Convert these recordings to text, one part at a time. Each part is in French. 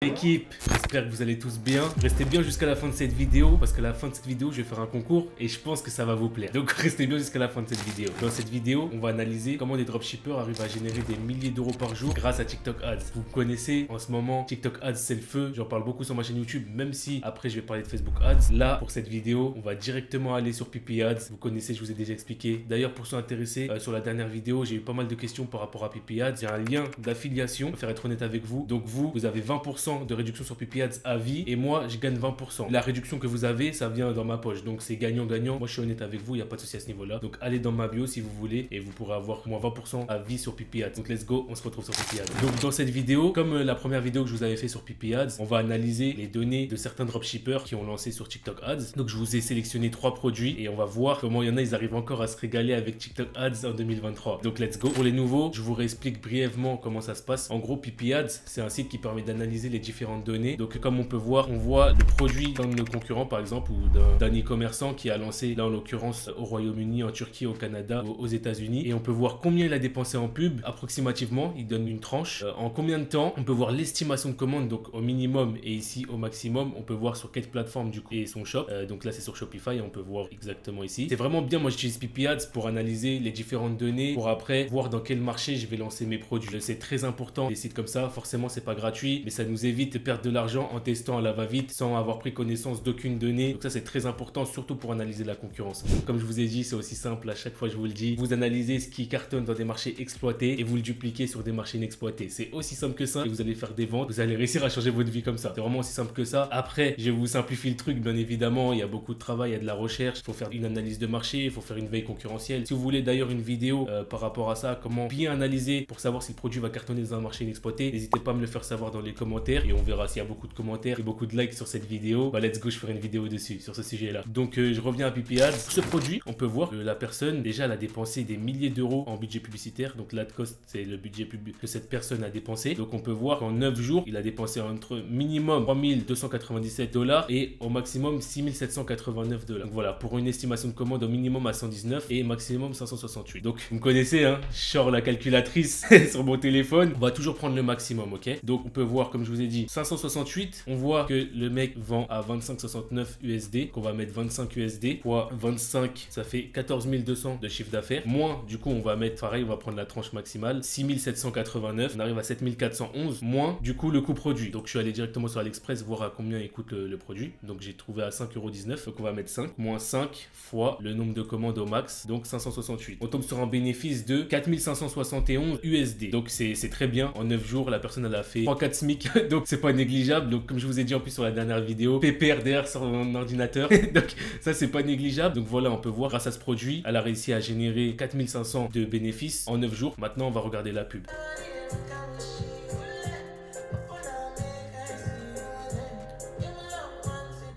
L'équipe, j'espère que vous allez tous bien. Restez bien jusqu'à la fin de cette vidéo parce que à la fin de cette vidéo, je vais faire un concours et je pense que ça va vous plaire. Donc restez bien jusqu'à la fin de cette vidéo. Dans cette vidéo, on va analyser comment les dropshippers arrivent à générer des milliers d'euros par jour grâce à TikTok Ads. Vous connaissez en ce moment, TikTok Ads c'est le feu. J'en parle beaucoup sur ma chaîne YouTube, même si après je vais parler de Facebook Ads. Là, pour cette vidéo, on va directement aller sur PP Ads. Vous connaissez, je vous ai déjà expliqué. D'ailleurs, pour ceux intéressés, sur la dernière vidéo, j'ai eu pas mal de questions par rapport à PP Ads. Il y a un lien d'affiliation, je préfère être honnête avec vous. Donc vous avez 20% de réduction sur PP Ads à vie et moi je gagne 20%. La réduction que vous avez, ça vient dans ma poche, donc c'est gagnant-gagnant. Moi je suis honnête avec vous, il n'y a pas de souci à ce niveau là. Donc allez dans ma bio si vous voulez et vous pourrez avoir moins 20% à vie sur PP Ads. Donc let's go, on se retrouve sur PP Ads. Donc dans cette vidéo, comme la première vidéo que je vous avais fait sur PP Ads, on va analyser les données de certains dropshippers qui ont lancé sur TikTok Ads. Donc je vous ai sélectionné 3 produits et on va voir comment il y en a, ils arrivent encore à se régaler avec TikTok Ads en 2023. Donc let's go. Pour les nouveaux, je vous réexplique brièvement comment ça se passe. En gros, PP Ads, c'est un site qui permet d'analyser les différentes données. Donc comme on peut voir, on voit le produit d'un de nos concurrents par exemple ou d'un e-commerçant qui a lancé là en l'occurrence au Royaume-Uni, en Turquie, au Canada, aux États-Unis et on peut voir combien il a dépensé en pub approximativement, il donne une tranche, en combien de temps, on peut voir l'estimation de commande donc au minimum et ici au maximum, on peut voir sur quelle plateforme du coup et son shop, donc là c'est sur Shopify, on peut voir exactement ici. C'est vraiment bien, moi j'utilise PP Ads pour analyser les différentes données pour après voir dans quel marché je vais lancer mes produits. C'est très important, des sites comme ça, forcément c'est pas gratuit mais ça nous évite de perdre de l'argent en testant à la va-vite sans avoir pris connaissance d'aucune donnée. Donc ça c'est très important surtout pour analyser la concurrence. Donc, comme je vous ai dit, c'est aussi simple, à chaque fois je vous le dis, vous analysez ce qui cartonne dans des marchés exploités et vous le dupliquez sur des marchés inexploités. C'est aussi simple que ça et vous allez faire des ventes, vous allez réussir à changer votre vie comme ça. C'est vraiment aussi simple que ça. Après, je vous simplifie le truc, bien évidemment, il y a beaucoup de travail, il y a de la recherche, il faut faire une analyse de marché, il faut faire une veille concurrentielle. Si vous voulez d'ailleurs une vidéo par rapport à ça, comment bien analyser pour savoir si le produit va cartonner dans un marché inexploité, n'hésitez pas à me le faire savoir dans les commentaires et on verra s'il y a beaucoup de commentaires et beaucoup de likes sur cette vidéo. Bah let's go, je ferai une vidéo dessus, sur ce sujet là. Donc je reviens à PP Ads. Ce produit, on peut voir que la personne, déjà elle a dépensé des milliers d'euros en budget publicitaire. Donc l'ad cost, c'est le budget que cette personne a dépensé. Donc on peut voir qu'en 9 jours, il a dépensé entre minimum 3297 $ et au maximum 6789 $. Donc voilà, pour une estimation de commande au minimum à 119 et maximum 568. Donc vous me connaissez, hein, je sors la calculatrice sur mon téléphone. On va toujours prendre le maximum, ok? Donc on peut voir, comme je vous ai dit, 568. On voit que le mec vend à 25,69 USD, qu'on va mettre 25 USD fois 25, ça fait 14 200 de chiffre d'affaires. Moins, du coup, on va mettre pareil, on va prendre la tranche maximale, 6789, on arrive à 7411, moins, du coup, le coût produit. Donc, je suis allé directement sur AliExpress voir à combien il coûte le produit. Donc, j'ai trouvé à 5,19 €, donc on va mettre 5, moins 5 fois le nombre de commandes au max, donc 568. On tombe sur un bénéfice de 4571 USD. Donc, c'est très bien. En 9 jours, la personne, elle a fait 3-4 SMIC, donc c'est pas négligeable. Donc, comme je vous ai dit en plus sur la dernière vidéo, pépère derrière sur mon ordinateur. Donc ça c'est pas négligeable. Donc voilà, on peut voir grâce à ce produit, elle a réussi à générer 4500 de bénéfices en 9 jours. Maintenant on va regarder la pub.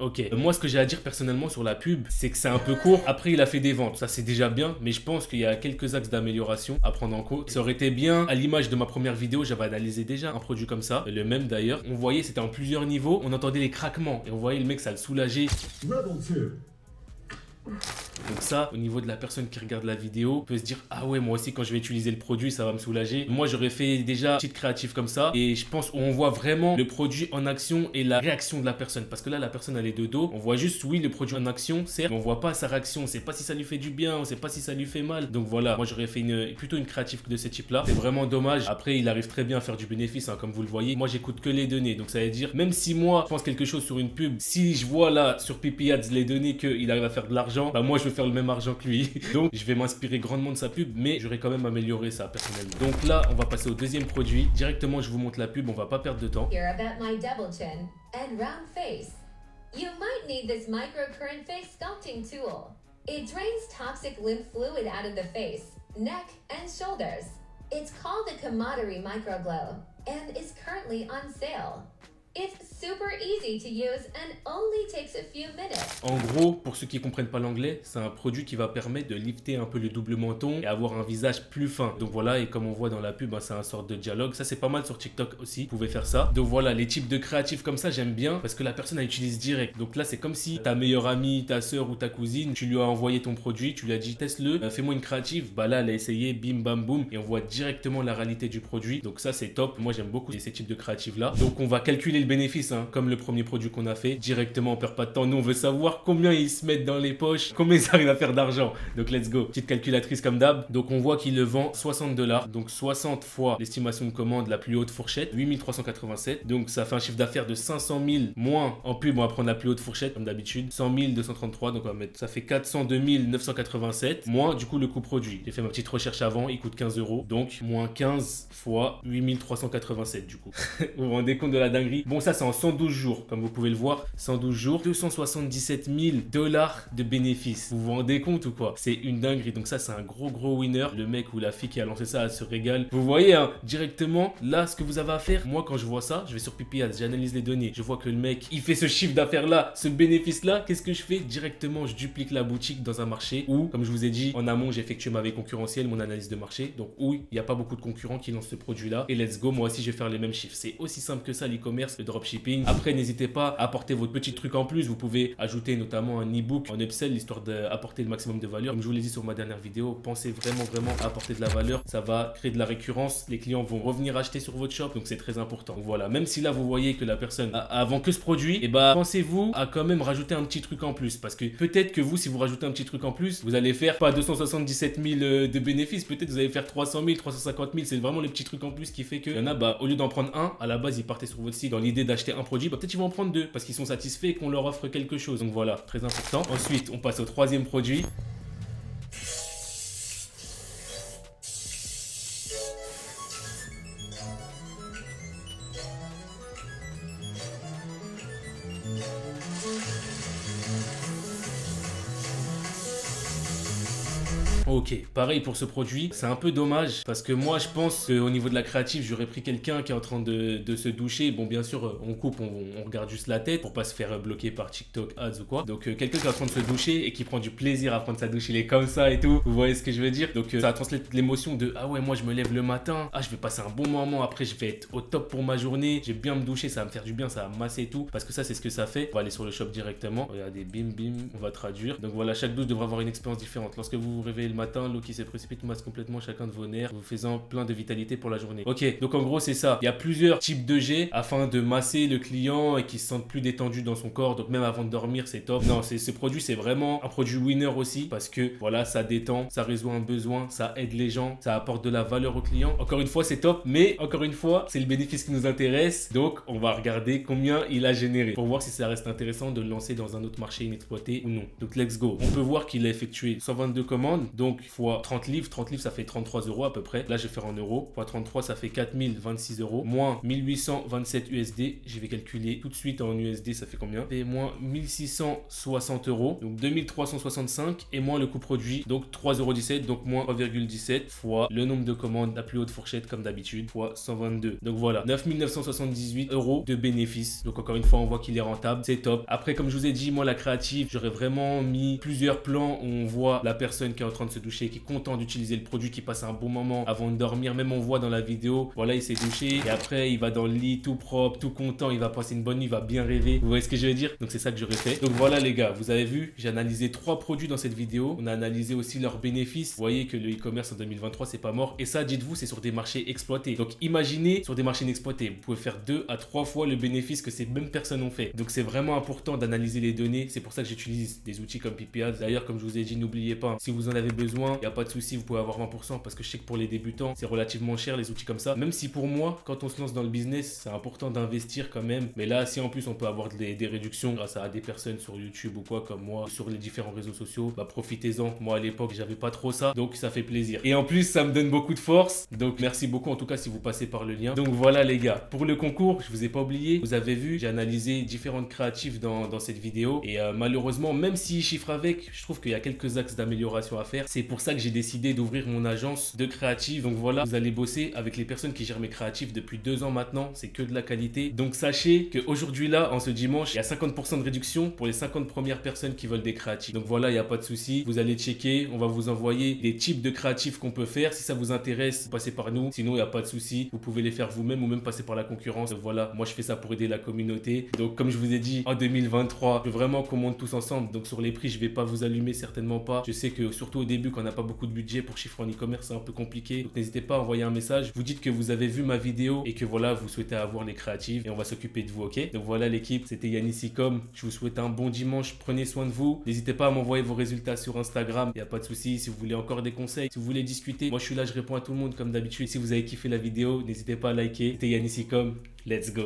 Ok, moi ce que j'ai à dire personnellement sur la pub, c'est que c'est un peu court. Après il a fait des ventes, ça c'est déjà bien, mais je pense qu'il y a quelques axes d'amélioration à prendre en compte. Ça aurait été bien, à l'image de ma première vidéo, j'avais analysé déjà un produit comme ça, le même d'ailleurs. On voyait, c'était en plusieurs niveaux, on entendait les craquements et on voyait le mec, ça le soulageait. Donc ça, au niveau de la personne qui regarde la vidéo, peut se dire ah ouais, moi aussi quand je vais utiliser le produit ça va me soulager. Moi j'aurais fait déjà petite créative comme ça et je pense qu'on voit vraiment le produit en action et la réaction de la personne, parce que là la personne elle est de dos, on voit juste oui le produit en action certes, mais on voit pas sa réaction, on sait pas si ça lui fait du bien, on sait pas si ça lui fait mal. Donc voilà, moi j'aurais fait plutôt une créative de ce type là. C'est vraiment dommage. Après il arrive très bien à faire du bénéfice, hein, comme vous le voyez. Moi j'écoute que les données, donc ça veut dire même si moi je pense quelque chose sur une pub, si je vois là sur PP Ads les données qu'il arrive à faire de l'argent, bah moi je veux faire le même argent que lui. Donc je vais m'inspirer grandement de sa pub, mais j'aurais quand même amélioré ça personnellement. Donc là on va passer au deuxième produit. Directement je vous montre la pub, on va pas perdre de temps. Hear about my double chin and round face. You might need this microcurrent face sculpting tool. It drains toxic lymph fluid out of the face, neck, and shoulders. It's called the Commodity Microglow and is currently on sale. It's super easy to use and only takes a few minutes. En gros, pour ceux qui comprennent pas l'anglais, c'est un produit qui va permettre de lifter un peu le double menton et avoir un visage plus fin. Donc voilà, et comme on voit dans la pub, c'est un sorte de dialogue. Ça, c'est pas mal sur TikTok aussi. Vous pouvez faire ça. Donc voilà, les types de créatifs comme ça, j'aime bien parce que la personne, elle utilise direct. Donc là, c'est comme si ta meilleure amie, ta soeur ou ta cousine, tu lui as envoyé ton produit, tu lui as dit teste-le, fais-moi une créative. Bah là, elle a essayé, bim bam boum, et on voit directement la réalité du produit. Donc ça, c'est top. Moi, j'aime beaucoup ces types de créatifs là. Donc on va calculer le bénéfice, comme le premier produit qu'on a fait. Directement, on perd pas de temps. Nous, on veut savoir combien ils se mettent dans les poches, combien ils arrivent à faire d'argent. Donc let's go. Petite calculatrice comme d'hab. Donc on voit qu'il le vend 60 $. Donc 60 fois l'estimation de commande, la plus haute fourchette, 8387. Donc ça fait un chiffre d'affaires de 500 000 moins en pub. On va prendre la plus haute fourchette comme d'habitude. 100 233. Donc on va mettre, ça fait 402 987 moins du coup le coût produit. J'ai fait ma petite recherche avant. Il coûte 15 €. Donc moins 15 fois 8387 du coup. Vous vous rendez compte de la dinguerie? Bon, ça c'est en 112 jours. Comme vous pouvez le voir, 112 jours, 277 000 $ de bénéfices. Vous vous rendez compte ou quoi? C'est une dinguerie. Donc ça, c'est un gros winner. Le mec ou la fille qui a lancé ça, elle se régale. Vous voyez, directement, là, ce que vous avez à faire. Moi, quand je vois ça, je vais sur Pipiad, j'analyse les données. Je vois que le mec, il fait ce chiffre d'affaires là, ce bénéfice là. Qu'est-ce que je fais? Directement, je duplique la boutique dans un marché où, comme je vous ai dit, en amont, j'ai effectué ma veille concurrentielle, mon analyse de marché. Donc, où il n'y a pas beaucoup de concurrents qui lancent ce produit là. Et let's go, moi aussi, je vais faire les mêmes chiffres. C'est aussi simple que ça, l'e-commerce, le dropshipping. Après, n'hésitez pas à apporter votre petit truc en plus. Vous pouvez ajouter notamment un e-book en upsell, histoire d'apporter le maximum de valeur. Comme je vous l'ai dit sur ma dernière vidéo, pensez vraiment à apporter de la valeur. Ça va créer de la récurrence. Les clients vont revenir acheter sur votre shop, donc c'est très important. Donc voilà, même si là vous voyez que la personne avant que ce produit, et pensez-vous à quand même rajouter un petit truc en plus, parce que peut-être que vous, si vous rajoutez un petit truc en plus, vous allez faire pas 277 000 de bénéfices, peut-être vous allez faire 300 000, 350 000. C'est vraiment le petit truc en plus qui fait que y en a, au lieu d'en prendre un, à la base ils partaient sur votre site dans l'idée d'acheter un produit, peut-être ils vont en prendre deux parce qu'ils sont satisfaits et qu'on leur offre quelque chose. Donc voilà, très important. Ensuite, on passe au troisième produit. Ok, pareil pour ce produit, c'est un peu dommage parce que moi je pense qu'au niveau de la créative, j'aurais pris quelqu'un qui est en train de se doucher. Bon, bien sûr, on coupe, on regarde juste la tête pour pas se faire bloquer par TikTok ads ou quoi. Donc quelqu'un qui est en train de se doucher et qui prend du plaisir à prendre sa douche, il est comme ça et tout. Vous voyez ce que je veux dire? Donc ça translate l'émotion de ah ouais, moi je me lève le matin, je vais passer un bon moment, après je vais être au top pour ma journée, je vais bien me doucher, ça va me faire du bien, ça va me masser et tout. Parce que ça c'est ce que ça fait. On va aller sur le shop directement. Regardez, bim bim, on va traduire. Donc voilà, chaque douche devra avoir une expérience différente. Lorsque vous vous réveillez le matin, l'eau qui se précipite masse complètement chacun de vos nerfs, vous faisant plein de vitalité pour la journée. Ok, donc en gros c'est ça. Il y a plusieurs types de jets afin de masser le client et qu'il se sente plus détendu dans son corps. Donc même avant de dormir, c'est top. Non, ce produit c'est vraiment un produit winner aussi parce que voilà, ça détend, ça résout un besoin, ça aide les gens, ça apporte de la valeur aux clients. Encore une fois, c'est top, mais encore une fois, c'est le bénéfice qui nous intéresse. Donc on va regarder combien il a généré pour voir si ça reste intéressant de le lancer dans un autre marché inexploité ou non. Donc let's go. On peut voir qu'il a effectué 122 commandes, donc fois 30 livres. 30 livres, ça fait 33 € à peu près. Là, je vais faire en euros. Fois 33, ça fait 4026 €. Moins 1827 USD. Je vais calculer tout de suite en USD, ça fait combien? Et moins 1660 €. Donc 2365 et moins le coût produit. Donc 3,17 €. Donc moins 3,17 fois le nombre de commandes, la plus haute fourchette comme d'habitude, fois 122. Donc voilà, 9978 € de bénéfices. Donc encore une fois, on voit qu'il est rentable. C'est top. Après, comme je vous ai dit, moi, la créative, j'aurais vraiment mis plusieurs plans où on voit la personne qui est en train de se doucher, qui est content d'utiliser le produit, qui passe un bon moment avant de dormir. Même on voit dans la vidéo, voilà, il s'est douché et après il va dans le lit tout propre, tout content, il va passer une bonne nuit, il va bien rêver. Vous voyez ce que je veux dire? Donc c'est ça que j'aurais fait. Donc voilà les gars, vous avez vu, j'ai analysé 3 produits dans cette vidéo. On a analysé aussi leurs bénéfices. Vous voyez que le e-commerce en 2023 c'est pas mort, et ça, dites-vous, c'est sur des marchés exploités. Donc imaginez sur des marchés inexploités, vous pouvez faire 2 à 3 fois le bénéfice que ces mêmes personnes ont fait. Donc c'est vraiment important d'analyser les données. C'est pour ça que j'utilise des outils comme Pipiad. D'ailleurs, comme je vous ai dit, n'oubliez pas, si vous en avez besoin, il n'y a pas de souci, vous pouvez avoir 20% parce que je sais que pour les débutants, c'est relativement cher les outils comme ça. Même si pour moi, quand on se lance dans le business, c'est important d'investir quand même. Mais là, si en plus on peut avoir des réductions grâce à des personnes sur YouTube ou quoi comme moi, sur les différents réseaux sociaux, profitez-en. Moi à l'époque, j'avais pas trop ça, donc ça fait plaisir. Et en plus, ça me donne beaucoup de force. Donc merci beaucoup en tout cas si vous passez par le lien. Donc voilà les gars, pour le concours, je vous ai pas oublié, vous avez vu, j'ai analysé différentes créatives dans cette vidéo. Et malheureusement, même si chiffre avec, je trouve qu'il y a quelques axes d'amélioration à faire. C'est pour ça que j'ai décidé d'ouvrir mon agence de créatifs. Donc voilà, vous allez bosser avec les personnes qui gèrent mes créatifs depuis 2 ans maintenant. C'est que de la qualité. Donc sachez qu'aujourd'hui là, en ce dimanche, il y a 50% de réduction pour les 50 premières personnes qui veulent des créatifs. Donc voilà, il n'y a pas de souci. Vous allez checker. On va vous envoyer des types de créatifs qu'on peut faire. Si ça vous intéresse, passez par nous. Sinon, il n'y a pas de souci. Vous pouvez les faire vous-même ou même passer par la concurrence. Donc voilà, moi je fais ça pour aider la communauté. Donc comme je vous ai dit, en 2023, je veux vraiment qu'on monte tous ensemble. Donc sur les prix, je vais pas vous allumer, certainement pas. Je sais que surtout au début, quand on n'a pas beaucoup de budget pour chiffrer en e-commerce, c'est un peu compliqué. Donc n'hésitez pas à envoyer un message. Vous dites que vous avez vu ma vidéo et que voilà, vous souhaitez avoir les créatifs et on va s'occuper de vous, ok? Donc voilà l'équipe, c'était Yannis.com. Je vous souhaite un bon dimanche. Prenez soin de vous. N'hésitez pas à m'envoyer vos résultats sur Instagram. Il n'y a pas de souci. Si vous voulez encore des conseils, si vous voulez discuter, moi je suis là, je réponds à tout le monde comme d'habitude. Si vous avez kiffé la vidéo, n'hésitez pas à liker. C'était Yannis.com. Let's go.